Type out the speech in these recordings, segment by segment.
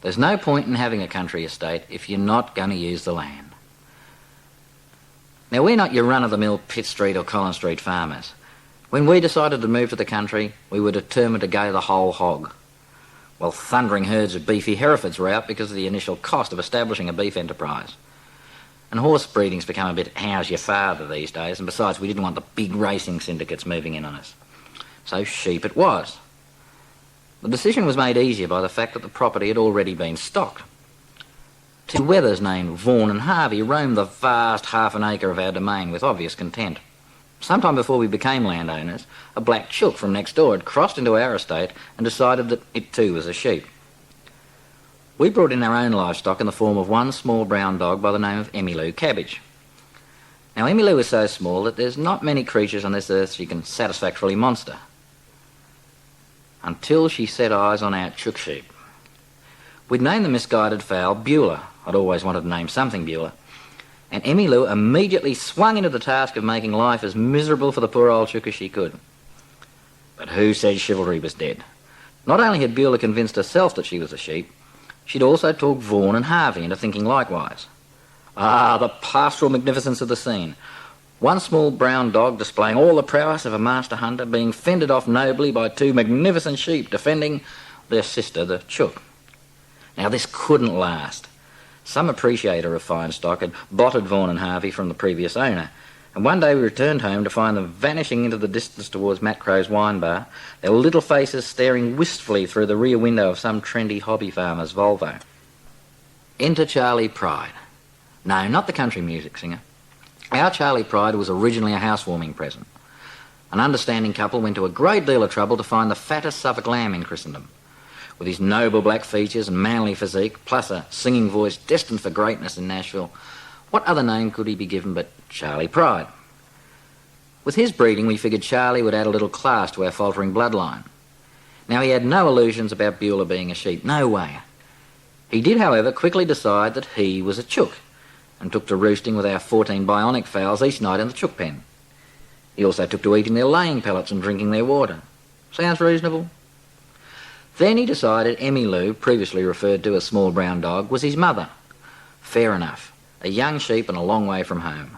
There's no point in having a country estate if you're not going to use the land. Now, we're not your run-of-the-mill Pitt Street or Collins Street farmers. When we decided to move to the country, we were determined to go the whole hog. Well, thundering herds of beefy Herefords were out because of the initial cost of establishing a beef enterprise. And horse breeding's become a bit how's your father these days, and besides, we didn't want the big racing syndicates moving in on us. So sheep it was. The decision was made easier by the fact that the property had already been stocked. Two wethers named Vaughan and Harvey roamed the vast half an acre of our domain with obvious content. Sometime before we became landowners, a black chook from next door had crossed into our estate and decided that it too was a sheep. We brought in our own livestock in the form of one small brown dog by the name of Emmylou Cabbage. Now, Emmylou is so small that there's not many creatures on this earth she can satisfactorily monster. Until she set eyes on our chook sheep. We'd named the misguided fowl Beulah. I'd always wanted to name something Beulah. And Emmylou immediately swung into the task of making life as miserable for the poor old chook as she could. But who said chivalry was dead? Not only had Beulah convinced herself that she was a sheep, she'd also talked Vaughan and Harvey into thinking likewise. Ah, the pastoral magnificence of the scene. One small brown dog displaying all the prowess of a master hunter being fended off nobly by two magnificent sheep defending their sister, the chook. Now, this couldn't last. Some appreciator of fine stock had botted Vaughan and Harvey from the previous owner, and one day we returned home to find them vanishing into the distance towards Matt Crow's wine bar, their little faces staring wistfully through the rear window of some trendy hobby farmer's Volvo. Enter Charlie Pride. No, not the country music singer. Our Charlie Pride was originally a housewarming present. An understanding couple went to a great deal of trouble to find the fattest Suffolk lamb in Christendom. With his noble black features and manly physique, plus a singing voice destined for greatness in Nashville, what other name could he be given but Charlie Pride? With his breeding, we figured Charlie would add a little class to our faltering bloodline. Now, he had no illusions about Beulah being a sheep, no way. He did, however, quickly decide that he was a chook, and took to roosting with our 14 bionic fowls each night in the chook pen. He also took to eating their laying pellets and drinking their water. Sounds reasonable? Then he decided Emmylou, previously referred to as small brown dog, was his mother. Fair enough. A young sheep and a long way from home.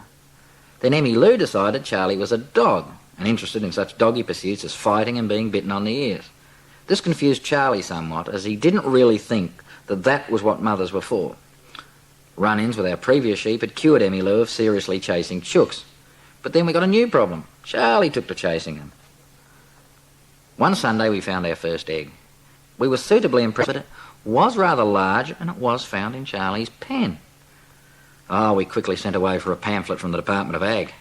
Then Emmylou decided Charlie was a dog, and interested in such doggy pursuits as fighting and being bitten on the ears. This confused Charlie somewhat, as he didn't really think that that was what mothers were for. Run-ins with our previous sheep had cured Emmylou of seriously chasing chooks. But then we got a new problem. Charlie took to chasing them. One Sunday we found our first egg. We were suitably impressed that it was rather large, and it was found in Charlie's pen. Oh, we quickly sent away for a pamphlet from the Department of Ag.